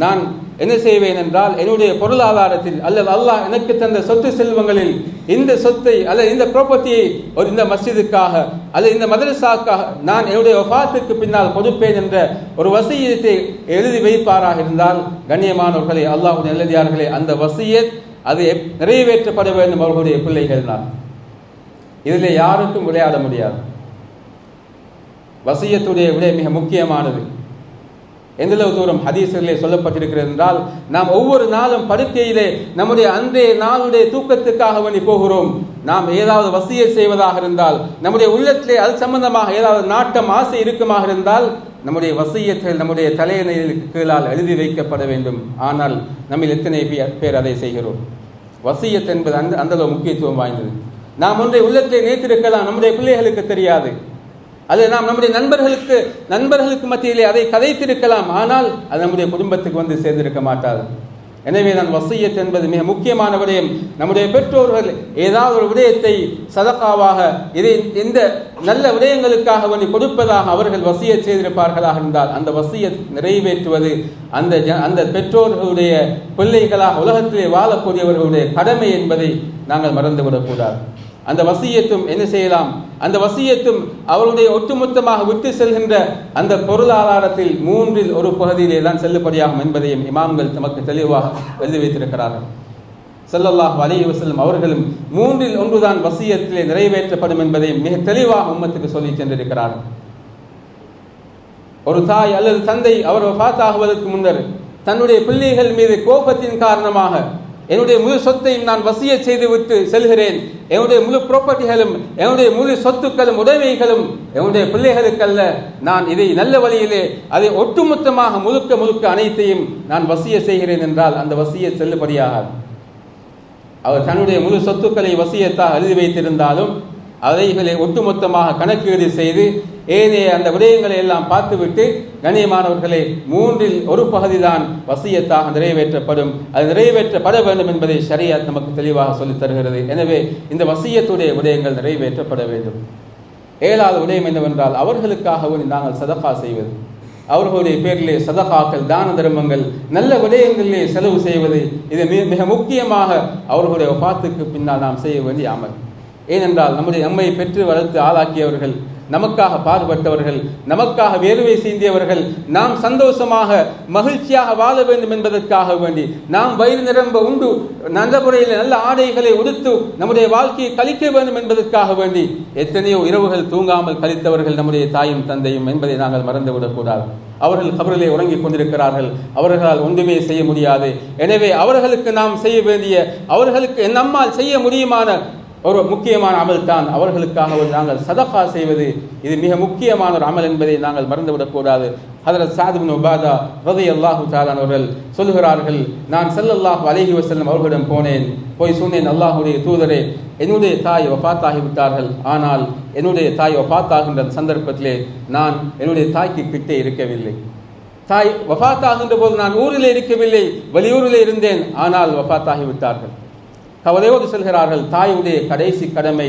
நான் என்ன செய்வேன் என்றால், என்னுடைய பொருளாதாரத்தில் அல்லது அல்லாஹ் எனக்கு தந்த சொத்து செல்வங்களில் இந்த சொத்தை அல்லது இந்த ப்ராப்பர்ட்டியை ஒரு இந்த மஸ்ஜிதுக்காக அல்லது இந்த மதரசாக்காக நான் என்னுடைய வஃபாத்துக்கு பின்னால் கொடுப்பேன் என்ற ஒரு வசியத்தை எழுதி வைப்பாராக இருந்தால், கண்ணியமானவர்களே, அல்லாஹ்வுடைய நல்லடியார்களே, அந்த வசியத் அது நிறைவேற்றப்பட வேண்டும் அவர்களுடைய பிள்ளைகள் தான். இதில் யாருக்கும் விளையாட முடியாது. வசியத்துடைய விடை மிக முக்கியமானது. எந்தளவு தூரம் ஹதீஸ்களிலே சொல்லப்பட்டிருக்கிறது என்றால், நாம் ஒவ்வொரு நாளும் படுக்கையிலே நம்முடைய அன்றைய நாளுடைய தூக்கத்துக்காக வேண்டி போகிறோம். நாம் ஏதாவது வசியத் செய்வதாக இருந்தால், நம்முடைய உள்ளத்திலே அது சம்பந்தமாக ஏதாவது நாட்டம் ஆசை இருக்குமாக இருந்தால், நம்முடைய வசியத்தில் நம்முடைய தலையணைகளுக்கு கீழால் எழுதி வைக்கப்பட வேண்டும். ஆனால் நம்ம எத்தனை பேர் அதை செய்கிறோம்? வசியத் என்பது அந்த முக்கியத்துவம் வாய்ந்தது. நாம் ஒன்றை உள்ளத்திலே நினைத்திருக்கலாம், நம்முடைய பிள்ளைகளுக்கு தெரியாது. அது நாம் நம்முடைய நண்பர்களுக்கு மத்தியிலே அதை கதைத்திருக்கலாம், ஆனால் அது நம்முடைய குடும்பத்துக்கு வந்து சேர்ந்திருக்க மாட்டாது. எனவே தான் வசியத் என்பது மிக முக்கியமான விடயம். நம்முடைய பெற்றோர்கள் ஏதாவது ஒரு விடயத்தை சதகாவாக இதை இந்த நல்ல விடயங்களுக்காக வேண்டி கொடுப்பதாக அவர்கள் வசியத் செய்திருப்பார்களாக இருந்தால், அந்த வசியத் நிறைவேற்றுவது அந்த பெற்றோர்களுடைய பிள்ளைகளாக உலகத்திலே வாழக்கூடியவர்களுடைய கடமை என்பதை நாங்கள் மறந்துவிடக்கூடாது. அந்த வசியத்தும் என்ன செய்யலாம்? அந்த வசியத்தும் அவருடைய ஒட்டுமொத்தமாக விட்டு செல்கின்ற அந்த பொருளாதாரத்தில் 3இல் 1 பகுதியிலே தான் செல்லுபடியாகும் என்பதையும் இமாம்கள் நமக்கு தெளிவாக எழுதி வைத்திருக்கிறார்கள். ஸல்லல்லாஹு அலைஹி வஸல்லம் அவர்களும் 3இல் 1 தான் வசியத்திலே நிறைவேற்றப்படும் என்பதையும் மிக தெளிவாக உம்மத்துக்கு சொல்லி சென்றிருக்கிறார்கள். ஒரு தாய் அல்லது தந்தை அவர் வஃபாத்தாகுவதற்கு முன்னர் தன்னுடைய பிள்ளைகள் மீது கோபத்தின் காரணமாக என்னுடைய முழு சொத்தையும் நான் வசியத் செய்து விட்டு செல்கிறேன். என்னுடைய முழு ப்ராப்பர்ட்டிகளும், என்னுடைய முழு சொத்துக்களும், உடைமைகளும் என்னுடைய பிள்ளைகளுக்கல்ல. நான் இதை நல்ல வழியிலே அதை ஒட்டுமொத்தமாக முழுக்க அனைத்தையும் நான் வசியத் செய்கிறேன் என்றால் அந்த வசியத் செல்லுபடியாகாது. அவர் தன்னுடைய முழு சொத்துக்களை வசியத்தாக எழுதி வைத்திருந்தாலும் அதைகளை ஒட்டுமொத்தமாக கணக்கீடு செய்து ஏனைய அந்த விடயங்களை எல்லாம் பார்த்துவிட்டு, கண்ணியமானவர்களே, 3 1 பகுதி தான் வசியத்தாக நிறைவேற்றப்படும். அது நிறைவேற்றப்பட வேண்டும் என்பதை ஷரியத் நமக்கு தெளிவாக சொல்லித் தருகிறது. எனவே இந்த வசியத்துடைய விடயங்கள் நிறைவேற்றப்பட வேண்டும். 7வது விடயம் என்னவென்றால், அவர்களுக்காக நாங்கள் சதகா செய்வது, அவர்களுடைய பேரிலே சதகாக்கள், தான தர்மங்கள், நல்ல விடயங்களிலே செலவு செய்வது, இது மிக முக்கியமாக அவர்களுடைய வஃபாத்துக்கு பின்னால் நாம் செய்ய வேண்டிய அமல். ஏனென்றால் நம்மை பெற்று வளர்த்து ஆளாக்கியவர்கள், நமக்காக பாடுபட்டவர்கள், நமக்காக வேர்வை சிந்தியவர்கள், நாம் சந்தோஷமாக மகிழ்ச்சியாக வாழ வேண்டும் என்பதற்காக வேண்டி, நாம் வயிறு நிரம்ப உண்டு நல்ல முறையில் நல்ல ஆடைகளை உடுத்து நம்முடைய வாழ்க்கையை கழிக்க வேண்டும் என்பதற்காக வேண்டி எத்தனையோ இரவுகள் தூங்காமல் கழித்தவர்கள் நம்முடைய தாயும் தந்தையும் என்பதை நாங்கள் மறந்துவிடக்கூடாது. அவர்கள் கபரிலே உறங்கிக் கொண்டிருக்கிறார்கள். அவர்களால் ஒன்றுமே செய்ய முடியாது. எனவே அவர்களுக்கு நாம் செய்ய வேண்டிய, அவர்களுக்கு நம்மால் செய்ய முடியுமான ஒரு முக்கியமான அமல் தான் அவர்களுக்காக நாங்கள் சதகா செய்வது. இது மிக முக்கியமான ஒரு அமல் என்பதை நாங்கள் மறந்துவிடக்கூடாது. ஹதரத் சஅத் இப்னு உபாதா ரலியல்லாஹு தஆலா அவர்கள் சொல்கிறார்கள், நான் ஸல்லல்லாஹு அலைஹி வஸல்லம் அவர்களிடம் போனேன். போய் சொன்னேன், அல்லாஹ்வுடைய தூதரே, என்னுடைய தாய் வஃபாத்தாகிவிட்டார்கள். ஆனால் என்னுடைய தாய் வஃபாத்தாகின்ற சந்தர்ப்பத்திலே நான் என்னுடைய தாய்க்கு கிட்டே இருக்கவில்லை. தாய் வஃபாத்தாகின்ற போது நான் ஊரிலே இருக்கவில்லை, வெளியூரிலே இருந்தேன். ஆனால் வஃபாத்தாகிவிட்டார்கள். கவலையோடு செல்கிறார்கள். தாயுடைய கடைசி கடமை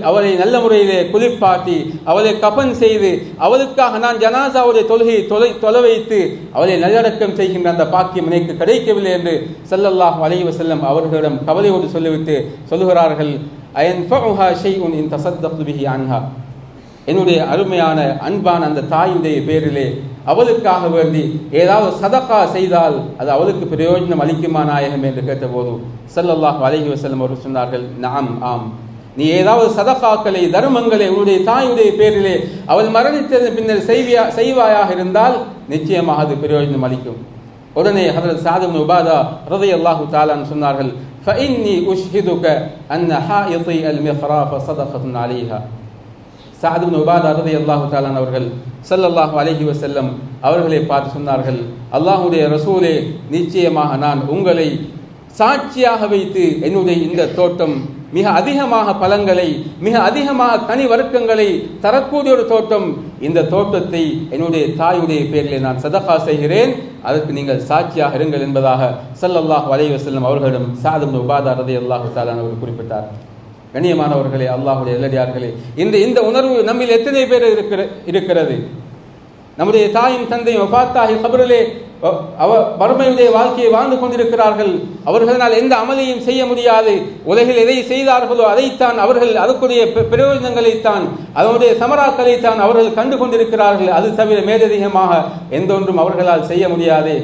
அவளை நல்ல முறையிலே குளிப்பாட்டி அவளை கஃன் செய்து அவளுக்காக நான் ஜனாசாவுடைய தொழுகையை தொலை வைத்து அவளை நல்லடக்கம் செய்கின்ற அந்த பாக்கியம் எனக்கு கிடைக்கவில்லை என்று ஸல்லல்லாஹு அலைஹி வஸல்லம் அவர்களிடம் கவலையோடு சொல்லிவிட்டு சொல்லுகிறார்கள், அயன்ஃபஉஹா ஷைஉன் இன் தஸத்தக்து பிஹி அன்ஹா. என்னுடைய அருமையான அன்பான அந்த தாயுடைய பேரிலே அவளுக்காக வேண்டி ஏதாவது சதகா செய்தால் அது அவளுக்கு பிரயோஜனம் அளிக்குமா நாயகம் என்று கேட்டபோது ஸல்லல்லாஹு அலைஹி வஸல்லம் அவர்கள் சொன்னார்கள், நஅம், ஆம், நீ ஏதாவது சதகாக்களை, தர்மங்களை உன்னுடைய தாயுடைய பேரிலே அவள் மரணித்ததன் பின்னர் செய்வாயாக இருந்தால் நிச்சயமாக அது பிரயோஜனம் அளிக்கும். உடனே ஹதரத் சஅத் இப்னு உபாதா ரலியல்லாஹு தஆலா சொன்னார்கள், ஃபஇன்னி உஷ்ஹிதுக அன்ன ஹாயிதி அல்-மிஹ்ராஃப ஸதகத்துன் அலைஹா. சஅத் இப்னு உபாதா ரலியல்லாஹு தஆலா அவர்கள் ஸல்லல்லாஹு அலைஹி வஸல்லம் அவர்களை பார்த்து சொன்னார்கள், அல்லாஹ்வுடைய ரசூலே, நிச்சயமாக நான் உங்களை சாட்சியாக வைத்து என்னுடைய இந்த தோட்டம் மிக அதிகமாக பழங்களை, மிக அதிகமாக கனி வர்க்கங்களை தரக்கூடிய ஒரு தோட்டம், இந்த தோட்டத்தை என்னுடைய தாயுடைய பேரிலே நான் சதகா செய்கிறேன், அதற்கு நீங்கள் சாட்சியாக இருங்கள் என்பதாக ஸல்லல்லாஹு அலைஹி வஸல்லம் அவர்களிடம் சஅத் இப்னு உபாதா ரலியல்லாஹு தஆலா அவர்கள் குறிப்பிட்டார். கண்ணியமானவர்களே, அல்லாஹ்வுடைய நல்லடியார்களே, இந்த உணர்வு நம்மில் எத்தனை பேர் இருக்கிறது? நம்முடைய தாயும் தந்தையும் வஃபாத்தாகி கபரிலே வறுமையுடைய வாழ்க்கையை வாழ்ந்து கொண்டிருக்கிறார்கள். அவர்களால் எந்த அமலையும் செய்ய முடியாது. உலகில் எதை செய்தார்களோ அதைத்தான் அவர்கள், அதற்குரிய பிரயோஜனங்களைத்தான், அதனுடைய சமராக்களைத்தான் அவர்கள் கண்டு கொண்டிருக்கிறார்கள். அது தவிர மேலதிகமாக எந்த ஒன்றும் அவர்களால் செய்ய முடியாது.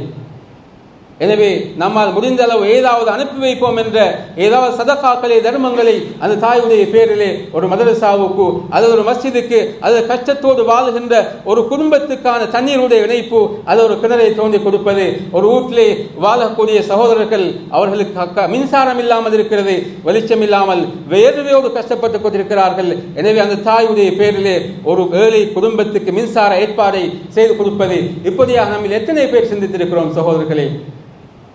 எனவே நம்மால் முடிந்த அளவு ஏதாவது அனுப்பி வைப்போம் என்ற ஏதாவது சதகாக்களை, தர்மங்களை அந்த தாயுடைய பேரிலே ஒரு மதரசாவுக்கு, அது ஒரு மஸ்ஜிதுக்கு, அது கஷ்டத்தோடு வாழுகின்ற ஒரு குடும்பத்துக்கான தண்ணீருடைய இணைப்பு, அது ஒரு கிணறை தோண்டி கொடுப்பது, ஒரு வீட்டிலே வாழக்கூடிய சகோதரர்கள் அவர்களுக்கு மின்சாரம் இல்லாமல் இருக்கிறது, வெளிச்சம் இல்லாமல் வேர்வையோடு கஷ்டப்பட்டு கொண்டிருக்கிறார்கள். எனவே அந்த தாயுடைய பேரிலே ஒரு ஏழை குடும்பத்துக்கு மின்சார ஏற்பாடை செய்து கொடுப்பது, இப்படியாக நம்ம எத்தனை பேர் சிந்தித்திருக்கிறோம் சகோதரர்களே?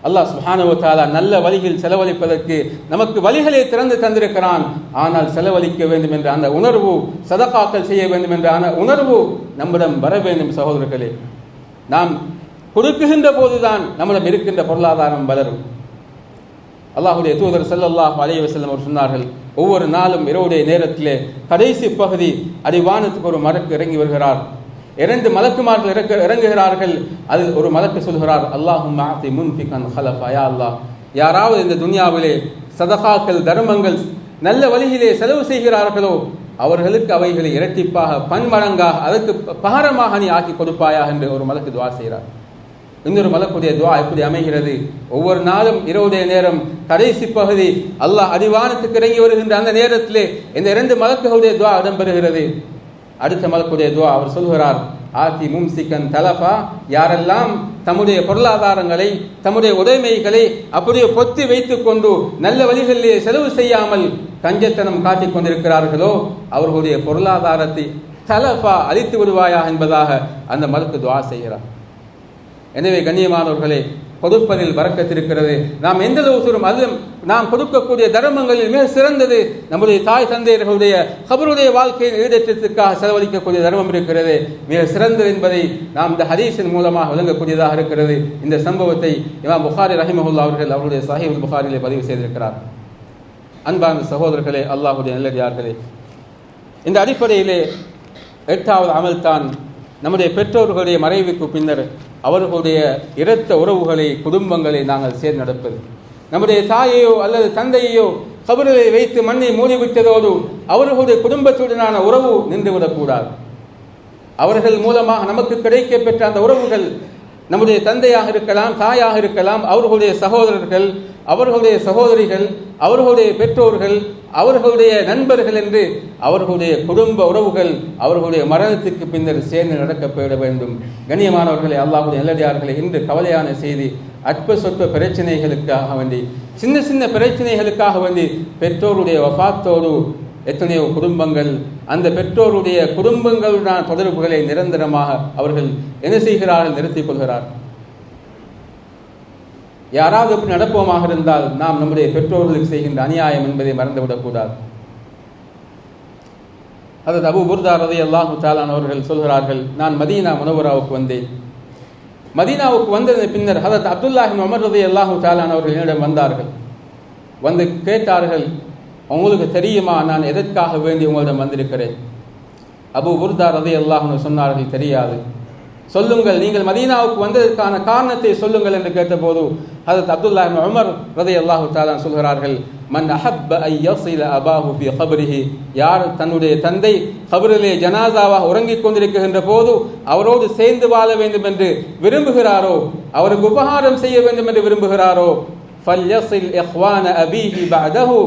அல்லாஹ் சுப்ஹானஹு வ தஆலா நல்ல வழியில் செலவழிப்பதற்கு நமக்கு வழிகளை திறந்து தந்திருக்கிறான். ஆனால் செலவழிக்க வேண்டும் என்ற அந்த உணர்வு, சதகாக்கள் செய்ய வேண்டும் என்ற அந்த உணர்வு நம்மிடம் வர வேண்டும் சகோதரர்களே. நாம் கொடுக்குகின்ற போதுதான் நம்மிடம் இருக்கின்ற பொருளாதாரம் வளரும். அல்லாஹ்வுடைய தூதர் ஸல்லல்லாஹு அலைஹி வஸல்லம் அவர் சொன்னார்கள், ஒவ்வொரு நாளும் இரவுடைய நேரத்திலே கடைசி பகுதி அடிவானத்துக்கு ஒரு மலக்கு இறங்கி வருகிறார். 2 மலக்குமார்கள் இறங்குகிறார்கள். அதில் ஒரு மலக்கு சொல்கிறார், அல்லாஹும்ம ஆதி முன்ஃபிகன் ஹலஃபா, யா அல்லாஹ், யாராவது இந்த துன்யாவிலே சதகாக்கள், தர்மங்கள் நல்ல வழியிலே செலவு செய்கிறார்களோ அவர்களுக்கு அவைகளை இரட்டிப்பாக, பன்மடங்காக, அதற்கு பகரமாக நீ ஆக்கி கொடுப்பாயா என்று ஒரு மலக்கு துஆ செய்கிறார். இன்னொரு மலக்குடைய துஆ எப்படி அமைகிறது? ஒவ்வொரு நாளும் இரவுடைய நேரம் கடைசி பகுதி அல்லாஹ் அடிவானத்துக்கு இறங்கி வருகின்ற அந்த நேரத்திலே இந்த 2 மலக்குகளுடைய துஆ இடம்பெறுகிறது. அடுத்த மலக்குடைய துஆ அவர் சொல்கிறார், ஆதி மும்சிக்கன் தலஃபா, யாரெல்லாம் தம்முடைய பொருளாதாரங்களை தம்முடைய உடைமைகளை அப்படியே பொத்தி வைத்துக் கொண்டு நல்ல வழிகளிலே செலவு செய்யாமல் கஞ்சத்தனம் காட்டிக் கொண்டிருக்கிறார்களோ அவர்களுடைய பொருளாதாரத்தை தலஃபா அழித்து விடுவாயா என்பதாக அந்த மலக்கு துஆ செய்கிறார். எனவே கண்ணியமானவர்களே, கொடுப்பதில் பரக்கத்திருக்கிறது. நாம் எந்த அளவு அதிலும் நாம் கொடுக்கக்கூடிய தர்மங்களில் மிக சிறந்தது நம்முடைய தாய் தந்தையர்களுடைய கபருடைய வாழ்க்கையின் ஈடேற்றத்திற்காக செலவழிக்கக்கூடிய தர்மம் இருக்கிறது, மிக சிறந்தது என்பதை நாம் இந்த ஹதீஸின் மூலமாக விளங்கக்கூடியதாக இருக்கிறது. இந்த சம்பவத்தை இமாம் புகாரி ரஹிமஹுல்லா அவர்கள் அவருடைய சஹீஹுல் புகாரிலே பதிவு செய்திருக்கிறார். அன்பான சகோதரர்களே, அல்லாஹ்வுடைய நல்லடியார்களே, இந்த அடிப்படையிலே 8வது அமல் தான் நம்முடைய பெற்றோர்களுடைய மறைவுக்கு பின்னர் அவர்களுடைய இரத்த உறவுகளை குடும்பங்களை நாங்கள் சேர்ந்து நடப்பது. நம்முடைய தாயையோ அல்லது தந்தையோ கபரிலே வைத்து மண்ணை மூடிவிட்டதோடு அவர்களுடைய குடும்பத்துடனான உறவு நின்றுவிடக்கூடாது. அவர்கள் மூலமாக நமக்கு கிடைக்க பெற்ற அந்த உறவுகள் நம்முடைய தந்தையாக இருக்கலாம், தாயாக இருக்கலாம், அவர்களுடைய சகோதரர்கள், அவர்களுடைய சகோதரிகள், அவர்களுடைய பெற்றோர்கள், அவர்களுடைய நண்பர்கள் என்று அவர்களுடைய குடும்ப உறவுகள் அவர்களுடைய மரணத்திற்கு பின்னர் சேர்ந்து நடக்கப்பட வேண்டும். கண்ணியமானவர்களே, அல்லாஹ்வுடைய நல்லடியார்களே, இன்று கவலையான செய்தி, அற்ப சொற்ப பிரச்சனைகளுக்காக வேண்டி, சின்ன சின்ன பிரச்சனைகளுக்காக வேண்டி பெற்றோருடைய வஃபாத்தோடு எத்தனையோ குடும்பங்கள் அந்த பெற்றோருடைய குடும்பங்களுடன் தொடர்புகளை நிரந்தரமாக அவர்கள் என்ன செய்கிறார்கள், நிறுத்திக் கொள்கிறார். யாராவது எப்படி நடப்போமாக இருந்தால் நாம் நம்முடைய பெற்றோர்களுக்கு செய்கின்ற அநியாயம் என்பதை மறந்துவிடக்கூடாது. அதற்கு அபூ புர்தா ரலியல்லாஹு தஆலா அவர்கள் சொல்கிறார்கள், நான் மதீனா முனவராவுக்கு வந்தேன். மதீனாவுக்கு வந்ததன் பின்னர் ஹதரத் அப்துல்லாஹ் இப்னு உமர் ரலியல்லாஹு தஆலா அவர்கள் என்னிடம் வந்தார்கள். வந்து கேட்டார்கள், உங்களுக்கு தெரியுமா நான் எதற்காக வேண்டி உங்களிடம் வந்திருக்கிறேன்? அபூ புர்தா ரலியல்லாஹு அன்ஹு சொன்னார்கள், தெரியாது. சொல்லுங்கள், நீங்கள் மதீனாவுக்கு வந்ததற்கான காரணத்தை சொல்லுங்கள் என்று கேட்டபோது ஹதரத் அப்துல்லாஹ் இப்னு உமர் ரலியல்லாஹு தஆலா சொல்கிறார்கள், மன் அஹப்ப ஐ யஸில அபாஹு ஃபீ கப்ரிஹி, யார் தன்னுடைய தந்தை கபரிலே ஜனாசாவாக உறங்கிக் கொண்டிருக்கின்ற போது அவரோடு சேர்ந்து வாழ வேண்டும் என்று விரும்புகிறாரோ, அவருக்கு உபகாரம் செய்ய வேண்டும் என்று விரும்புகிறாரோ, ஃபல்யஸில் இஹ்வான அபீஹி பஅதஹு,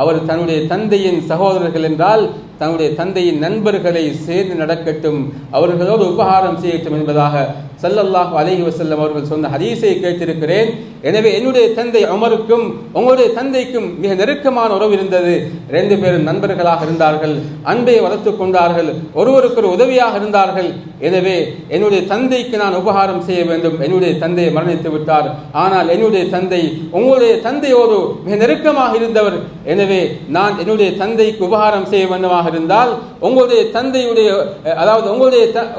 அவர் தன்னுடைய தந்தையின் சகோதரர்கள் என்றால் தன்னுடைய தந்தையின் நண்பர்களை சேர்ந்து நடக்கட்டும், அவர்களோடு உபகாரம் செய்யட்டும் என்பதாக ஸல்லல்லாஹு அலைஹி வஸல்லம் அவர்கள் சொன்ன ஹதீஸை கேட்டிருக்கிறேன். எனவே என்னுடைய தந்தை உமருக்கும் உங்களுடைய தந்தைக்கும் மிக நெருக்கமான உறவு இருந்தது. 2 பேரும் நண்பர்களாக இருந்தார்கள், அன்பை வளர்த்து கொண்டார்கள், ஒருவருக்கு உதவியாக இருந்தார்கள். எனவே என்னுடைய தந்தைக்கு நான் உபகாரம் செய்ய வேண்டும். என்னுடைய தந்தை மரணித்து விட்டார், ஆனால் என்னுடைய தந்தை உங்களுடைய தந்தையோடு மிக நெருக்கமாக இருந்தவர். எனவே நான் என்னுடைய தந்தைக்கு உபகாரம் செய்ய வேண்டுமாக இருந்தால் உங்களுடைய தந்தையுடைய அதாவது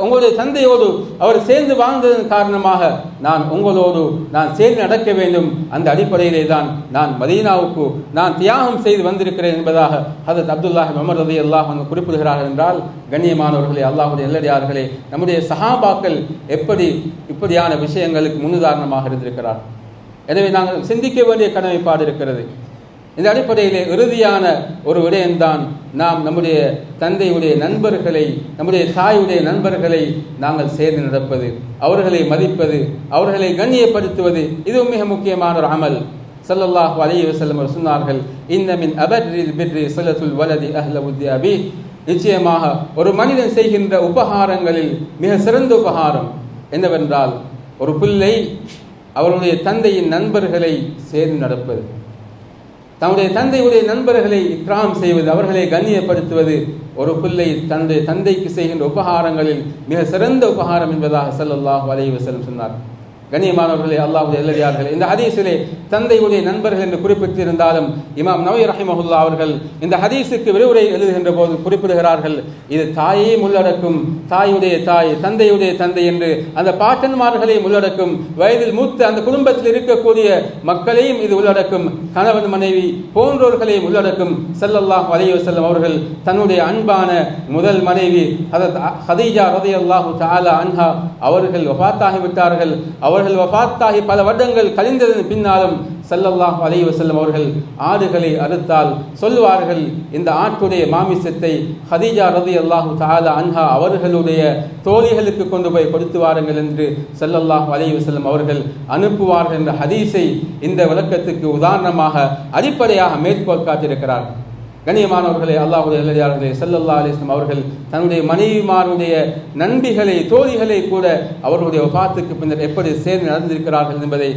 உங்களுடைய தந்தையோடு அவர் சேர்ந்து வாழ்ந்ததன் காரணமாக நான் உங்களோடு நான் சேர்ந்து நடக்க வேண்டும். அந்த அடிப்படையிலே தான் நான் மதீனாவுக்கு நான் தியாகம் செய்து வந்திருக்கிறேன் என்பதாக ஹதரத் அப்துல்லாஹ் இப்னு உமர் ரலியல்லாஹு அன்ஹு குறிப்பிடுகிறார்கள். என்றால் கண்ணியமானவர்களே, அல்லாஹ்வுடைய நல்லடியார்களே, நம்முடைய சஹாபாக்கள் இப்படியான விஷயங்களுக்கு முன்னுதாரணமாக இருந்திருக்கிறார். எனவே நாங்கள் சிந்திக்க வேண்டிய கடமைப்பாடு இருக்கிறது. இந்த அடிப்படையிலே இறுதியான ஒரு விடயம்தான் நாம் நம்முடைய தந்தையுடைய நண்பர்களை, நம்முடைய தாயுடைய நண்பர்களை நாங்கள் சேர்ந்து நடப்பது, அவர்களை மதிப்பது, அவர்களை கண்ணியப்படுத்துவது. இது மிக முக்கியமான ஒரு அமல். ஸல்லல்லாஹு அலைஹி வஸல்லம் சொன்னார்கள், இன்ன மின் அபர்ரில் பிர்ரி ஸலத்துல் வலதி அஹ்ல உத்தி அபி, நிச்சயமாக ஒரு மனிதன் செய்கின்ற உபகாரங்களில் மிக சிறந்த உபகாரம் என்னவென்றால் ஒரு பிள்ளை அவருடைய தந்தையின் நண்பர்களை சேர்ந்து நடப்பது, தன்னுடைய தந்தையுடைய நண்பர்களை இக்ராம் செய்வது, அவர்களை கண்ணியப்படுத்துவது ஒரு பிள்ளை தன்னுடைய தந்தைக்கு செய்கின்ற உபகாரங்களில் மிக சிறந்த உபகாரம் என்பதாக ஸல்லல்லாஹு அலைஹி வஸல்லம் சொன்னார். கண்ணியமானவர்களே, அல்லாஹ்வுடைய நல்லடியார்களே, இந்த ஹதீஸிலே தந்தையுடைய நண்பர்கள் என்று குறிப்பிட்டிருந்தாலும் இமாம் நவவி ரஹிமஹுல்லா அவர்கள் இந்த ஹதீஸுக்கு விரிவுரை எழுதுகின்ற போது குறிப்பிடுகிறார்கள், இது தாயையும் உள்ளடக்கும், தாயுடைய தாய், தந்தையுடைய தந்தை என்று அந்த பாட்டன்மார்களையும் உள்ளடக்கும், வயதில் மூத்த அந்த குடும்பத்தில் இருக்கக்கூடிய மக்களையும் இது உள்ளடக்கும், கணவன் மனைவி போன்றோர்களையும் உள்ளடக்கும். ஸல்லல்லாஹு அலைஹி வஸல்லம் அவர்கள் தன்னுடைய அன்பான முதல் மனைவி ஹதரத் ஹதீஜா ரலியல்லாஹு தஆலா அன்ஹா அவர்கள் வஃபாத்தாகிவிட்டார்கள். அவர்கள் வஃபாத்தாகி பல வருடங்கள் கழிந்ததன் பின்னாலும் ஸல்லல்லாஹு அலைஹி வஸல்லம் அவர்கள் ஆடுகளை அறுத்தால் சொல்வார்கள், இந்த ஆட்டுடைய மாமிசத்தை ஹதீஜா ரலியல்லாஹு தஆலா அன்ஹா அவர்களுடைய தோழிகளுக்கு கொண்டு போய் கொடுத்து வாருங்கள் என்று ஸல்லல்லாஹு அலைஹி வஸல்லம் அவர்கள் அனுப்புவார்கள் என்ற ஹதீஸை இந்த விளக்கத்துக்கு உதாரணமாக அடிப்படையாக மேற்கோள் காட்டியிருக்கிறார். கண்ணியமானவர்களே, அல்லாஹ்வுடைய நல்லடியார்களே, ஸல்லல்லாஹு அலைஹி வஸல்லம் அவர்கள் தன்னுடைய மனைவிமாருடைய நண்பிகளை தோழிகளை கூட அவர்களுடைய வஃபாத்துக்கு பின்னர் எப்படி சேர்ந்து நடந்திருக்கிறார்கள் என்பதை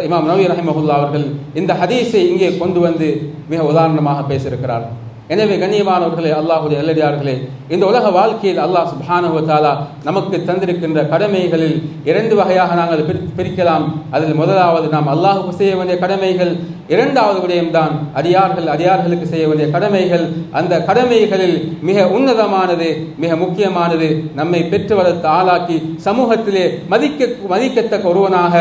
இமாம் நவவி ரஹிமஹுல்லாஹ் அவர்கள் இந்த ஹதீஸை இங்கே கொண்டு வந்து மிக உதாரணமாக பேசியிருக்கிறார்கள். எனவே கண்ணியமானவர்களே, அல்லாஹ்வுடைய நல்லடியார்களே, இந்த உலக வாழ்க்கையில் அல்லாஹ் சுப்ஹானஹு வ தஆலா நமக்கு தந்திருக்கின்ற கடமைகளில் 2 வகையாக நாங்கள் பிரிக்கலாம். அதில் முதலாவது நாம் அல்லாஹ்வுக்கு செய்ய வேண்டிய கடமைகள், இரண்டாவது விடயம்தான் அடியார்களுக்கு செய்ய வேண்டிய கடமைகள். அந்த கடமைகளில் மிக உன்னதமானது, மிக முக்கியமானது, நம்மை பெற்று வளர்த்து ஆளாக்கி சமூகத்திலே மதிக்கத்தக்க ஒருவனாக,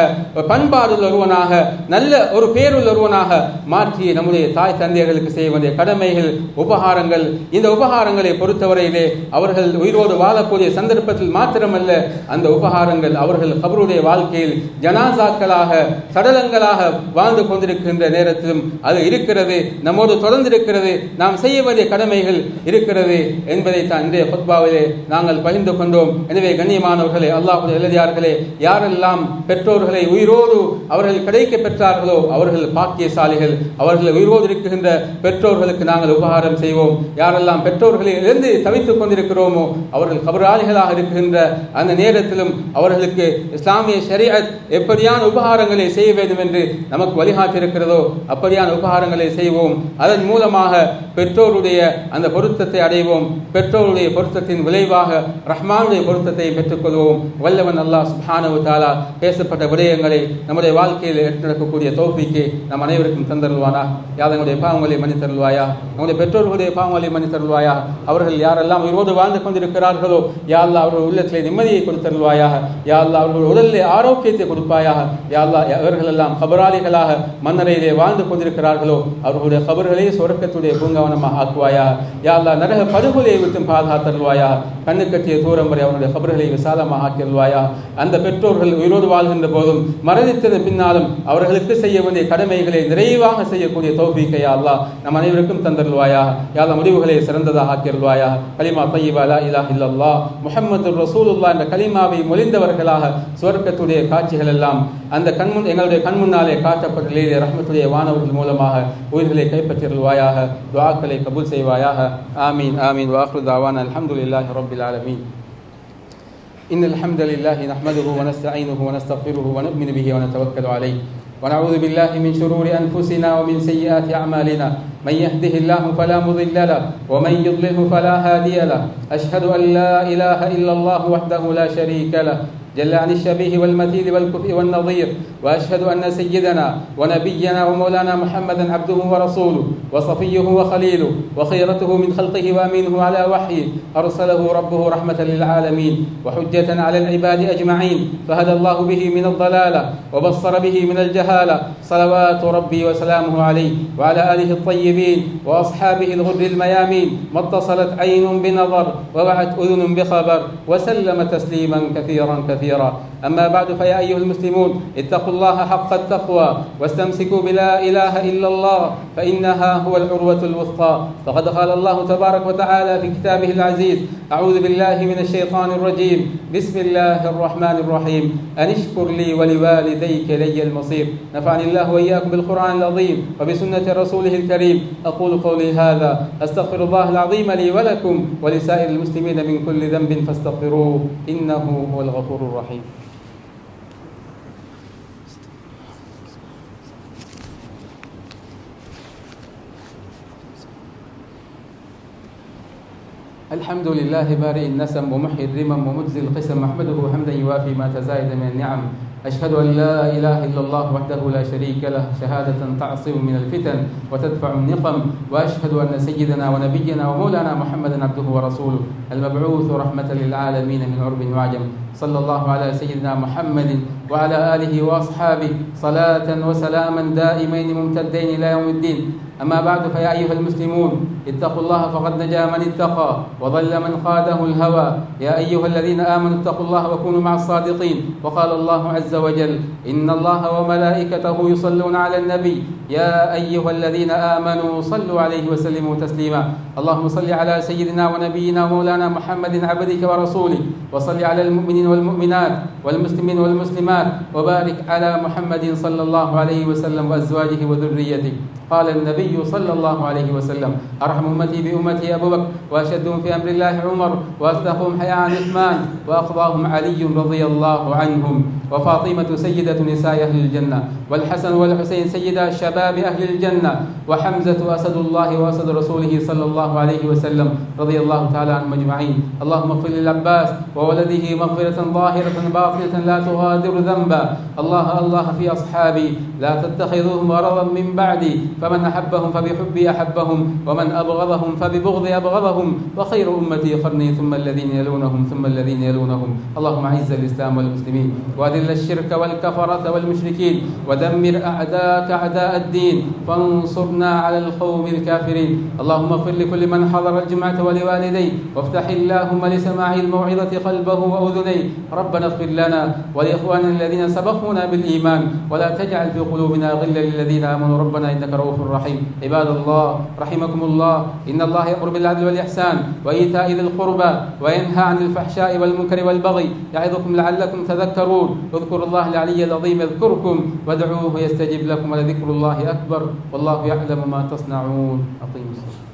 பண்பாடுள்ள ஒருவனாக, நல்ல ஒரு பேருள்ள ஒருவனாக மாற்றி நம்முடைய தாய் தந்தையர்களுக்கு செய்ய வேண்டிய கடமைகள், உபகாரங்கள். இந்த உபகாரங்களை பொறுத்தவரையிலே அவர்கள் உயிரோடு வாழக்கூடிய சந்தர்ப்பத்தில் மாத்திரமல்ல, அந்த உபகாரங்கள் அவர்கள் கபருடைய வாழ்க்கையில் ஜனாசாக்களாக சடலங்களாக வாழ்ந்து கொண்டிருக்கின்ற நேரத்திலும் அது இருக்கிறது, நம்மோடு தொடர்ந்து இருக்கிறது, நாம் செய்ய வேண்டிய கடமைகள் இருக்கிறது என்பதை தான் இன்றைய ஃபத்வாவிலே நாங்கள் பகிர்ந்து கொண்டோம். எனவே கண்ணியமானவர்களே, அல்லாஹ்வுடைய நல்லடியார்களே, யாரெல்லாம் பெற்றோர்களை உயிரோடு அவர்கள் கிடைக்க பெற்றார்களோ அவர்கள் பாக்கியசாலிகள். அவர்கள் உயிரோடு இருக்கின்ற பெற்றோர்களுக்கு நாங்கள் உபகாரம் செய்வோம். யாரெல்லாம் பெற்றோர்களை இழந்து தவித்துக் கொண்டிருக்கிறோமோ அவர்கள் கபராளிகளாக இருக்கின்ற அந்த நேரத்திலும் அவர்களுக்கு இஸ்லாமிய ஷரீஅத் எப்படியான உபகாரங்களை செய்ய வேண்டும் என்று நமக்கு வழிகாட்டி இருக்கிறதோ அப்படியான உபகாரங்களை செய்வோம். அதன் மூலமாக பெற்றோருடைய அந்த பொருத்தத்தை அடைவோம். பெற்றோருடைய பொருத்தத்தின் விளைவாக ரஹ்மானுடைய பொருத்தத்தை பெற்றுக்கொள்வோம். வல்லவன் அல்லாஹ் சுப்ஹானஹு வ தஆலா பேசப்பட்ட விடயங்களை நம்முடைய வாழ்க்கையில் எடுத்து நடக்கக்கூடிய தௌஃபீக்கை நம் அனைவருக்கும் தந்தருள்வானா. யாதனுடைய பாவங்களை மன்னித்தருள்வாயா, நம்முடைய பெற்றோர்களுடைய பாவங்களை மன்னித்தருள்வாயா. அவர்கள் யாரெல்லாம் உயிரோடு வாழ்ந்து கொண்டிருக்கிறார்களோ யா அல்லாஹ் அவர்கள் உள்ளத்திலே நிம்மதியை கொடுத்தருள்வாயாக. யா அல்லாஹ் அவர்கள் உடலிலே ஆரோக்கியத்தை கொடுப்பாயாக. யா அல்லாஹ் அவர்கள் எல்லாம் கபராளிகளாக மன்னரையிலே வாழ்ந்து கொண்டிருக்கிறார்களோ அவர்களுடைய கபர்களை சொர்க்கத்துடைய பூங்காவனமாக ஆக்குவாயா. யா அல்லாஹ் நரக படுகொலையை விட்டு பாதுகாத்தருள்வாயா. கண்ணு கட்டிய தூரம் வரை அவருடைய கபர்களை விசாலமாக ஆக்கிடுவாயா. அந்த பெற்றோர்கள் உயிரோடு வாழ்கின்ற போதும் மரணித்தது பின்னாலும் அவர்களுக்கு செய்ய வேண்டிய கடமைகளை நிறைவாக செய்யக்கூடிய தௌஃபீக்கை யா அல்லாஹ் நம் அனைவருக்கும் தந்தருள்வாயா. யா அல்லாஹ் முடிவுகளை சிறந்ததாக ஆக்கிடுவாயா. கலிமா தய்யிபா லா இலாஹ இல்லல்லாஹ் முஹம்மதுர் ரசூலுல்லாஹ் என்ற கலிமாவை மொழிந்தவர்களாக சுவர்க்கத்துடைய காட்சிகள் எல்லாம் அந்த எங்களுடைய கண்முன்னாலே காட்டப்பட்ட நிலையிலே ரஹ்மத்துடைய வானவர்கள் மூலமாக உயிர்களை கைப்பற்றிடுவாயாக. துஆக்களை கபூல் செய்வாயாக. ஆமீன் ஆமீன். வாஹ்ரு தாவானா அல்ஹம்துலில்லாஹி ரப்பில் ஆலமீன். இன்னல் ஹம்தலில்லாஹி நஹ்மதுஹு வ நஸ்தஈனுஹு வ நஸ்தக்ஃபிருஹு வ நு'மினு பிஹி வ நதவக்கலு அலைஹி வ நஊது பில்லாஹி மின் ஷுரூரி அன்ஃபுஸினா வ மின் ஸய்யிஆத்தி அஅமாலினா. من يهده الله فلا مضل له ومن يضلله فلا هادي له. أشهد أن لا إله إلا الله وحده لا شريك له جل عن الشبيه والمثيل والكفء والنظير. وأشهد أن سيدنا ونبينا ومولانا محمدا عبده ورسوله وصفيه وخليله وخيرته من خلقه وأمينه على وحيه. أرسله ربه رحمة للعالمين وحجة على العباد أجمعين. فهدى الله به من الضلالة وبصر به من الجهالة. صلوات ربي وسلامه عليه وعلى آله الطيبين وأصحابه الغر الميامين. ما اتصلت عين بنظر ووعت أذن بخبر وسلم تسليما كثيرا كثيرا. أما بعد فيا أيها المسلمون اتقوا الله حق التقوى واستمسكوا بلا إله إلا الله فإنها هو العروة الوثقى. فقد قال الله تبارك وتعالى في كتابه العزيز: أعوذ بالله من الشيطان الرجيم. بسم الله الرحمن الرحيم. أن اشكر لي ولوالديك إلي المصير. نفعني الله وإياكم بالقرآن العظيم وبسنة رسوله الكريم. أقول قولي هذا أستغفر الله العظيم لي ولكم ولسائر المسلمين من كل ذنب فاستغفروه إنه هو الغفور الرحيم. الحمد لله بارئ النسم ومحيي الرمم ومجزي القسم. أحمده حمدا يوافي ما تزايد من النعم. أشهد أن لا إله إلا الله وحده لا شريك له شهادة تعصم من الفتن وتدفع النقم. وأشهد أن سيدنا ونبينا ومولانا محمدا عبده ورسوله المبعوث رحمة للعالمين من عرب وعجم. صلى الله على سيدنا محمد وعلى آله وأصحابه صلاة وسلاما دائمين ممتدين إلى يوم الدين. أما بعد فيا أيها المسلمون اتقوا الله فقد نجا من اتقى وضل من قاده الهوى. يا أيها الذين آمنوا اتقوا الله وكونوا مع الصادقين. وقال الله عز وجل: إن الله وملائكته يصلون على النبي يا أيها الذين آمنوا صلوا عليه وسلموا تسليما. اللهم صل على سيدنا ونبينا ومولانا محمد عبدك ورسولك وصل على المؤمنين المؤمنين والمؤمنات والمسلمين والمسلمات، وبارك على محمد صلى الله عليه وسلم وأزواجه وذريته. قال النبي صلى الله عليه وسلم: أرحم أمتي بأمتي أبو بكر، وأشدهم في أمر الله عمر، وأصدقهم حياء عثمان، وأقضاهم علي رضي الله عنهم، وفاطمة سيدة نساء أهل الجنة، والحسن والحسين سيدا شباب أهل الجنة، وحمزة أسد الله وأسد رسوله صلى الله عليه وسلم رضي الله تعالى عنهم أجمعين. اللهم اغفر للعباس وولده مغفرة ظاهرة باطنة لا تغادر ذنبا. الله في أصحابي لا تتخذوهم غرضا من بعدي، فمن أحبهم فبحبي أحبهم، ومن أبغضهم فببغضي أبغضهم، وخير أمتي قرني ثم الذين يلونهم ثم الذين يلونهم. اللهم أعز الإسلام والمسلمين، وأذل الشرك والكفرة والمشركين، ودمر أعداءك أعداء الدين، فانصرنا على القوم الكافرين. اللهم اغفر لكل من حضر الجمعة ولوالديه، وافتح اللهم لسماع الموعظة قلبه وأذنيه. ربنا اغفر لنا ولإخواننا الذين سبقونا بالإيمان، ولا تجعل في قلوبنا غلا للذين آمنوا ربنا إنك رؤوف رحيم. عباد الله رحمكم الله، إن الله يأمر بالعدل والإحسان وإيتاء ذي القربى، وينهى عن الفحشاء والمنكر والبغي، يعظكم لعلكم تذكرون. اذكروا الله العلي العظيم يذكركم، وادعوه يستجب لكم، ولذكر الله أكبر، والله يعلم ما تصنعون. أقيموا الصلاة.